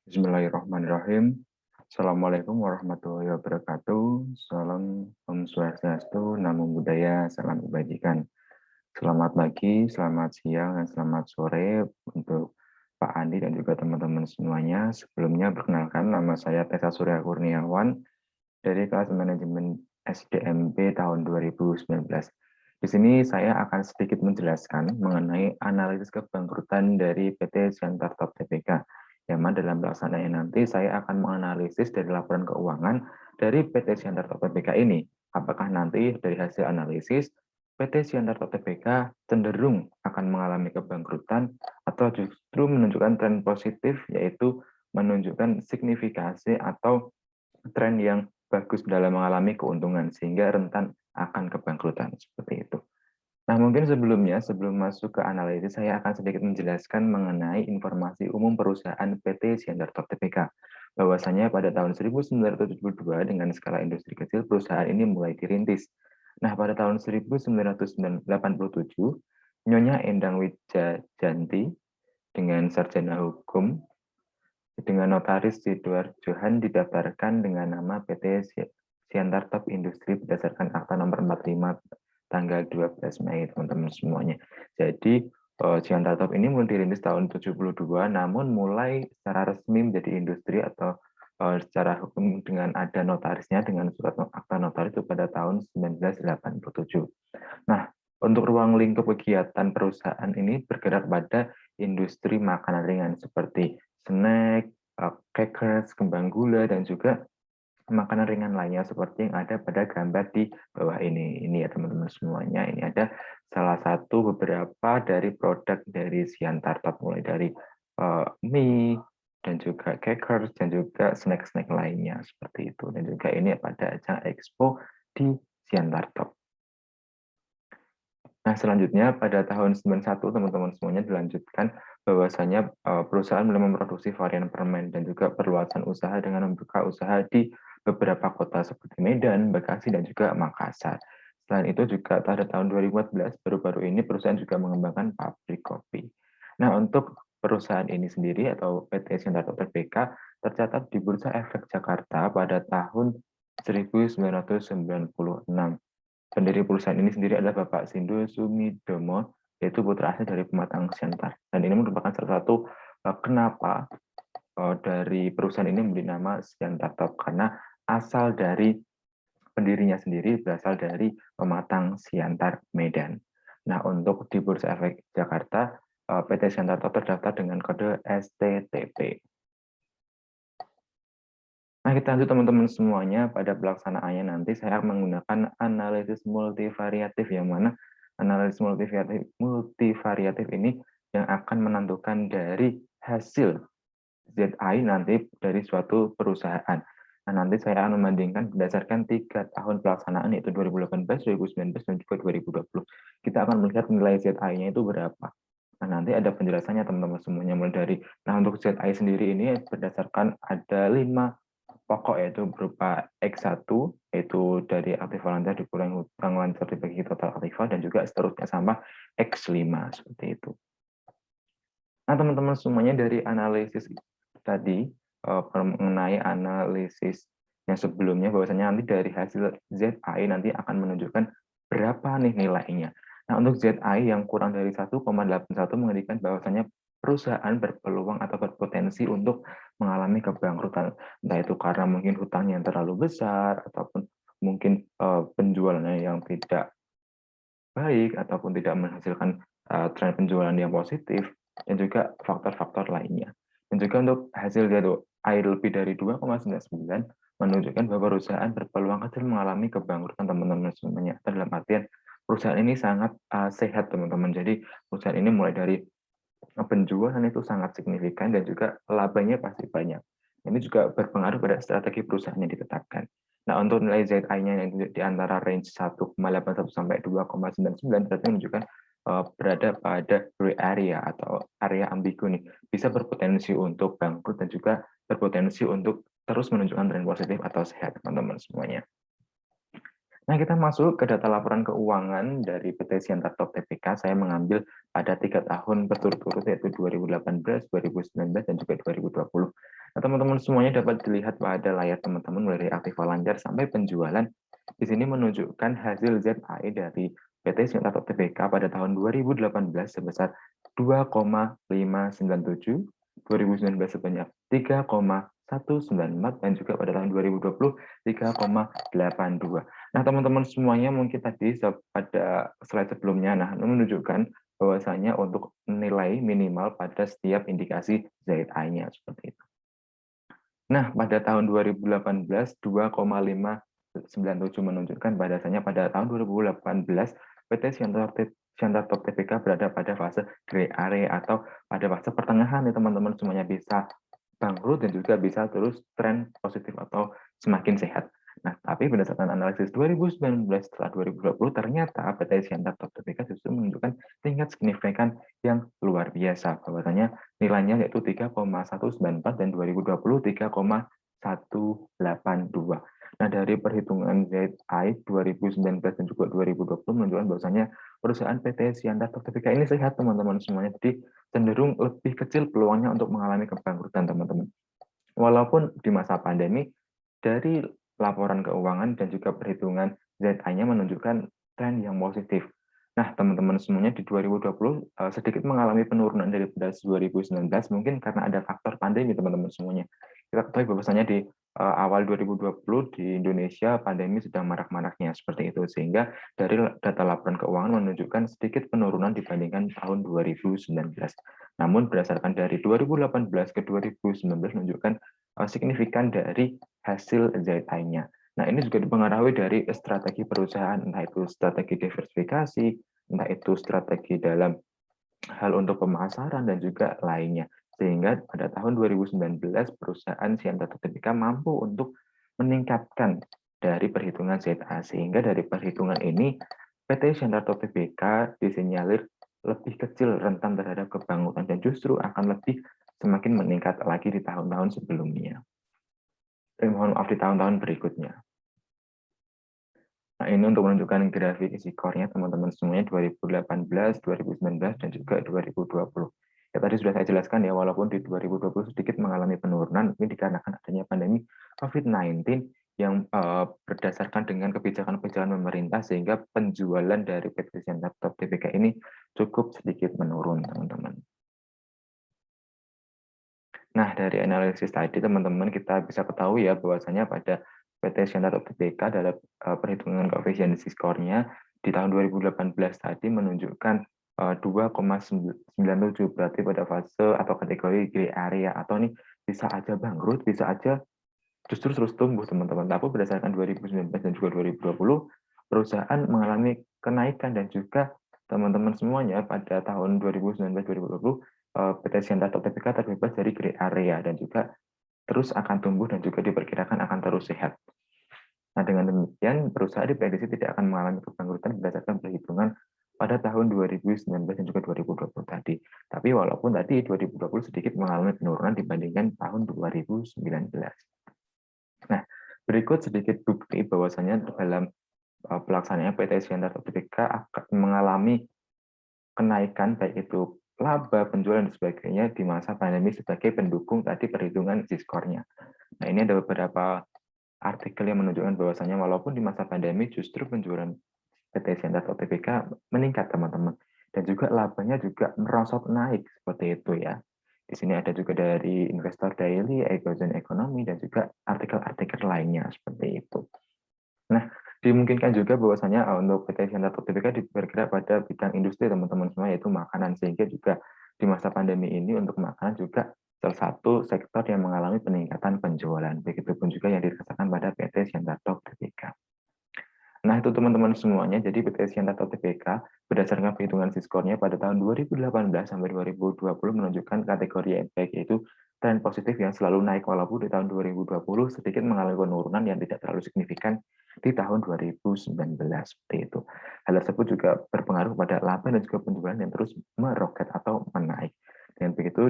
Bismillahirrahmanirrahim. Assalamualaikum warahmatullahi wabarakatuh. Salam Om Swastiastu, Namo Buddhaya, salam kebajikan. Selamat pagi, selamat siang, dan selamat sore untuk Pak Andi dan juga teman-teman semuanya. Sebelumnya perkenalkan, nama saya Tessa Surya Kurniawan dari kelas manajemen SDMP tahun 2019. Di sini saya akan sedikit menjelaskan mengenai analisis kebangkrutan dari PT Siantar Top Tbk. Yang mana dalam pelaksanaannya nanti saya akan menganalisis dari laporan keuangan dari PT Siantar Top Tbk ini. Apakah nanti dari hasil analisis PT Siantar Top Tbk cenderung akan mengalami kebangkrutan atau justru menunjukkan tren positif, yaitu menunjukkan signifikasi atau tren yang bagus dalam mengalami keuntungan sehingga rentan akan kebangkrutan seperti itu. Nah, mungkin sebelum masuk ke analisis, saya akan sedikit menjelaskan mengenai informasi umum perusahaan PT Siantar Top Tbk. Bahwasanya pada tahun 1972 dengan skala industri kecil, perusahaan ini mulai dirintis. Nah, pada tahun 1987, Nyonya Endang Wijajanti dengan sarjana hukum dengan notaris Sidoarjo Han didaftarkan dengan nama PT Siantar Top Industri berdasarkan Akta Nomor 45 tanggal 12 Mei, teman-teman semuanya. Jadi Siantar Top ini mulai dirintis tahun 72, namun mulai secara resmi menjadi industri atau secara hukum dengan ada notarisnya dengan surat akta notaris itu pada tahun 1987. Nah, untuk ruang lingkup kegiatan perusahaan ini bergerak pada industri makanan ringan seperti snack, crackers, kembang gula, dan juga makanan ringan lainnya seperti yang ada pada gambar di bawah ini. Ini ya teman-teman semuanya. Ini ada salah satu beberapa dari produk dari Siantar Top, mulai dari mie, dan juga crackers, dan juga snack-snack lainnya seperti itu. Dan juga ini pada ajang expo di Siantar Top. Nah, selanjutnya pada tahun 91 teman-teman semuanya dilanjutkan bahwasanya perusahaan mulai memproduksi varian permen dan juga perluasan usaha dengan membuka usaha di beberapa kota seperti Medan, Bekasi, dan juga Makassar. Selain itu juga pada tahun 2014 baru-baru ini perusahaan juga mengembangkan pabrik kopi. Nah, untuk perusahaan ini sendiri atau PT Siantar Tbk tercatat di Bursa Efek Jakarta pada tahun 1996. Pendiri perusahaan ini sendiri adalah Bapak Sindu Sumidomo, yaitu putra asli dari pematang Siantar. Dan ini merupakan salah satu kenapa dari perusahaan ini memberi nama Siantar Top, karena asal dari pendirinya sendiri berasal dari pematang Siantar Medan. Nah, untuk di Bursa Efek Jakarta, PT Siantar Top terdaftar dengan kode STTP. Nah, kita lanjut teman-teman semuanya. Pada pelaksanaannya nanti saya akan menggunakan analisis multivariatif, yang mana analisis multivariatif ini yang akan menentukan dari hasil ZI nanti dari suatu perusahaan. Nah, nanti saya akan membandingkan berdasarkan 3 tahun pelaksanaan, yaitu 2018, 2019, dan juga 2020. Kita akan melihat nilai ZI-nya itu berapa. Nah, nanti ada penjelasannya teman-teman semuanya, mulai dari, nah untuk ZI sendiri ini berdasarkan ada 5 pokok, yaitu berupa X1, yaitu dari aktif volunteer dikurangi hutang lancar dibagi total aktiva, dan juga seterusnya sama X5 seperti itu. Nah, teman-teman semuanya, dari analisis tadi mengenai analisis yang sebelumnya, bahwasanya nanti dari hasil ZI nanti akan menunjukkan berapa nih nilainya. Nah, untuk ZI yang kurang dari 1,81 mengatakan bahwasanya perusahaan berpeluang atau berpotensi untuk mengalami kebangkrutan. Entah itu karena mungkin hutangnya yang terlalu besar, ataupun mungkin penjualannya yang tidak baik, ataupun tidak menghasilkan tren penjualan yang positif, dan juga faktor-faktor lainnya. Dan juga untuk hasil ZI lebih dari 2,99 menunjukkan bahwa perusahaan berpeluang kecil mengalami kebangkrutan, teman-teman semuanya. Dalam artian perusahaan ini sangat sehat, teman-teman. Jadi perusahaan ini mulai dari penjualan itu sangat signifikan dan juga labanya pasti banyak. Ini juga berpengaruh pada strategi perusahaan yang ditetapkan. Nah, untuk nilai ZI-nya yang di antara range 1,81 sampai 2,99 berarti menunjukkan berada pada gray area atau area ambigu nih. Bisa berpotensi untuk bangkrut dan juga berpotensi untuk terus menunjukkan tren positif atau sehat, teman-teman semuanya. Nah, kita masuk ke data laporan keuangan dari PT Siantar Top Tbk. Saya mengambil pada 3 tahun berturut-turut, yaitu 2018, 2019, dan juga 2020. Nah, teman-teman semuanya dapat dilihat pada layar teman-teman mulai dari aktiva lancar sampai penjualan. Di sini menunjukkan hasil ZAE dari PT Siantar Tbk pada tahun 2018 sebesar 2,597, 2019 sebanyak 3,194, dan juga pada tahun 2020 3,82. Nah, teman-teman semuanya mungkin tadi pada slide sebelumnya, nah menunjukkan bahwasanya untuk nilai minimal pada setiap indikasi ZI-nya seperti itu. Nah, pada tahun 2018 2,597 menunjukkan bahwasanya pada tahun 2018 PT Siantar Top Tbk berada pada fase gray area atau pada fase pertengahan nih teman-teman semuanya, bisa bangkrut dan juga bisa terus tren positif atau semakin sehat. Nah, tapi berdasarkan analisis 2019 setelah 2020 ternyata PT Siantar Top Tbk justru menunjukkan tingkat signifikan yang luar biasa, bahwasanya nilainya yaitu 3,194 dan 2020 3,182. Nah, dari perhitungan ZI 2019 dan juga 2020 menunjukkan bahwasanya perusahaan PT Siantar Top Tbk ini sehat teman-teman semuanya. Jadi cenderung lebih kecil peluangnya untuk mengalami kebangkrutan teman-teman. Walaupun di masa pandemi, dari laporan keuangan dan juga perhitungan ZI-nya menunjukkan tren yang positif. Nah, teman-teman semuanya di 2020 sedikit mengalami penurunan daripada 2019, mungkin karena ada faktor pandemi teman-teman semuanya. Kita ketahui bahwasanya di awal 2020 di Indonesia pandemi sedang marak-maraknya seperti itu, sehingga dari data laporan keuangan menunjukkan sedikit penurunan dibandingkan tahun 2019. Namun berdasarkan dari 2018 ke 2019 menunjukkan signifikan dari hasil ZI-nya. Nah, ini juga dipengaruhi dari strategi perusahaan, entah itu strategi diversifikasi, entah itu strategi dalam hal untuk pemasaran, dan juga lainnya. Sehingga pada tahun 2019, perusahaan Siantar Tbk mampu untuk meningkatkan dari perhitungan ZA. Sehingga dari perhitungan ini, PT Siantar Tbk disinyalir lebih kecil rentan terhadap kebangkrutan dan justru akan lebih semakin meningkat lagi di tahun-tahun sebelumnya. Mohon maaf, di tahun-tahun berikutnya. Nah, ini untuk menunjukkan grafik skornya teman-teman semuanya 2018, 2019, dan juga 2020. Ya, tadi sudah saya jelaskan ya, walaupun di 2020 sedikit mengalami penurunan, ini dikarenakan adanya pandemi COVID-19 yang berdasarkan dengan kebijakan-kebijakan pemerintah, sehingga penjualan dari PT Siantar Top Tbk ini cukup sedikit menurun, teman-teman. Nah, dari analisis tadi, teman-teman, kita bisa ketahui ya bahwasanya pada PT Siantar Tbk dalam perhitungan koefisiensi skornya di tahun 2018 tadi menunjukkan 2,97, berarti pada fase atau kategori gray area, atau ini bisa aja bangkrut, bisa aja justru terus tumbuh teman-teman. Tapi berdasarkan 2019 dan juga 2020, perusahaan mengalami kenaikan dan juga teman-teman semuanya pada tahun 2019-2020 PT Siantar Tbk terbebas dari gray area dan juga terus akan tumbuh dan juga diperkirakan akan terus sehat. Nah, dengan demikian perusahaan diprediksi tidak akan mengalami kebangkrutan berdasarkan perhitungan pada tahun 2019 dan juga 2020 tadi. Tapi walaupun tadi 2020 sedikit mengalami penurunan dibandingkan tahun 2019. Nah, berikut sedikit bukti bahwasanya dalam pelaksanaan PT Siantar Tbk akan mengalami kenaikan baik itu laba, penjualan, dan sebagainya di masa pandemi sebagai pendukung tadi perhitungan skornya. Nah, ini ada beberapa artikel yang menunjukkan bahwasanya walaupun di masa pandemi justru penjualan PT Siantar Tbk meningkat teman-teman, dan juga labanya juga merosot naik seperti itu ya. Di sini ada juga dari Investor Daily, Egozen Ekonomi, dan juga artikel-artikel lainnya seperti itu. Nah, dimungkinkan juga bahwasanya untuk PT Siantar Tbk bergerak pada bidang industri teman-teman semua, yaitu makanan, sehingga juga di masa pandemi ini untuk makanan juga salah satu sektor yang mengalami peningkatan penjualan. Begitupun juga yang dirasakan pada PT Siantar Tbk. Nah, itu teman-teman semuanya. Jadi PT Siantar Tbk berdasarkan perhitungan skornya pada tahun 2018 sampai 2020 menunjukkan kategori yang baik, yaitu tren positif yang selalu naik, walaupun di tahun 2020 sedikit mengalami penurunan yang tidak terlalu signifikan di tahun 2019 seperti itu. Hal tersebut juga berpengaruh pada laba dan juga penjualan yang terus meroket atau menaik. Dengan begitu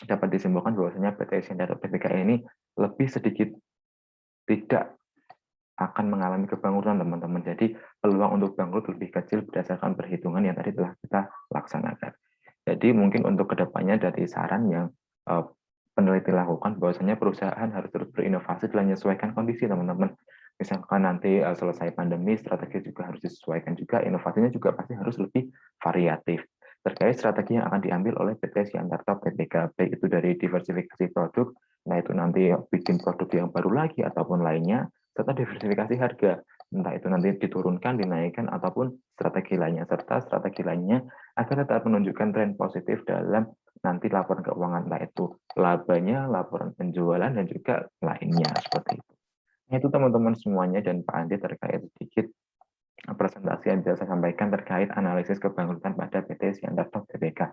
dapat disimpulkan bahwasanya PT Siantar Tbk ini lebih sedikit tidak akan mengalami kebangkrutan teman-teman. Jadi peluang untuk bangkrut lebih kecil berdasarkan perhitungan yang tadi telah kita laksanakan. Jadi mungkin untuk kedepannya dari saran yang peneliti lakukan bahwasanya perusahaan harus terus berinovasi dan menyesuaikan kondisi, teman-teman. Misalkan nanti selesai pandemi, strategi juga harus disesuaikan juga, inovasinya juga pasti harus lebih variatif. Terkait strategi yang akan diambil oleh PT Siantarto PTK, baik itu dari diversifikasi produk, nah itu nanti bikin produk yang baru lagi ataupun lainnya, serta diversifikasi harga, entah itu nanti diturunkan, dinaikkan, ataupun strategi lainnya, serta strategi lainnya agar tetap menunjukkan tren positif dalam nanti laporan keuangan, entah itu labanya, laporan penjualan, dan juga lainnya, seperti itu. Nah, itu teman-teman semuanya, dan Pak Andi terkait sedikit presentasi yang bisa saya sampaikan terkait analisis kebangkrutan pada PT Siantarto Tbk.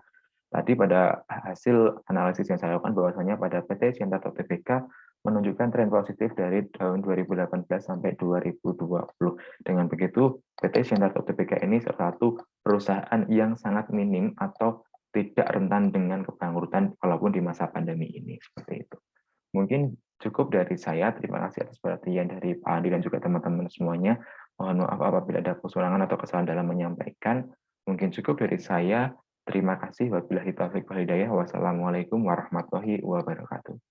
Tadi pada hasil analisis yang saya lakukan bahwasanya pada PT Siantarto Tbk menunjukkan tren positif dari tahun 2018 sampai 2020. Dengan begitu, PT Siantarto Tbk ini salah satu perusahaan yang sangat minim atau tidak rentan dengan kebangkrutan walaupun di masa pandemi ini. Seperti itu. Mungkin cukup dari saya. Terima kasih atas perhatian dari Pak Andi dan juga teman-teman semuanya. Mohon maaf apabila ada kekurangan atau kesalahan dalam menyampaikan. Mungkin cukup dari saya. Terima kasih. Wabillahi taufiq wal hidayah. Wassalamualaikum warahmatullahi wabarakatuh.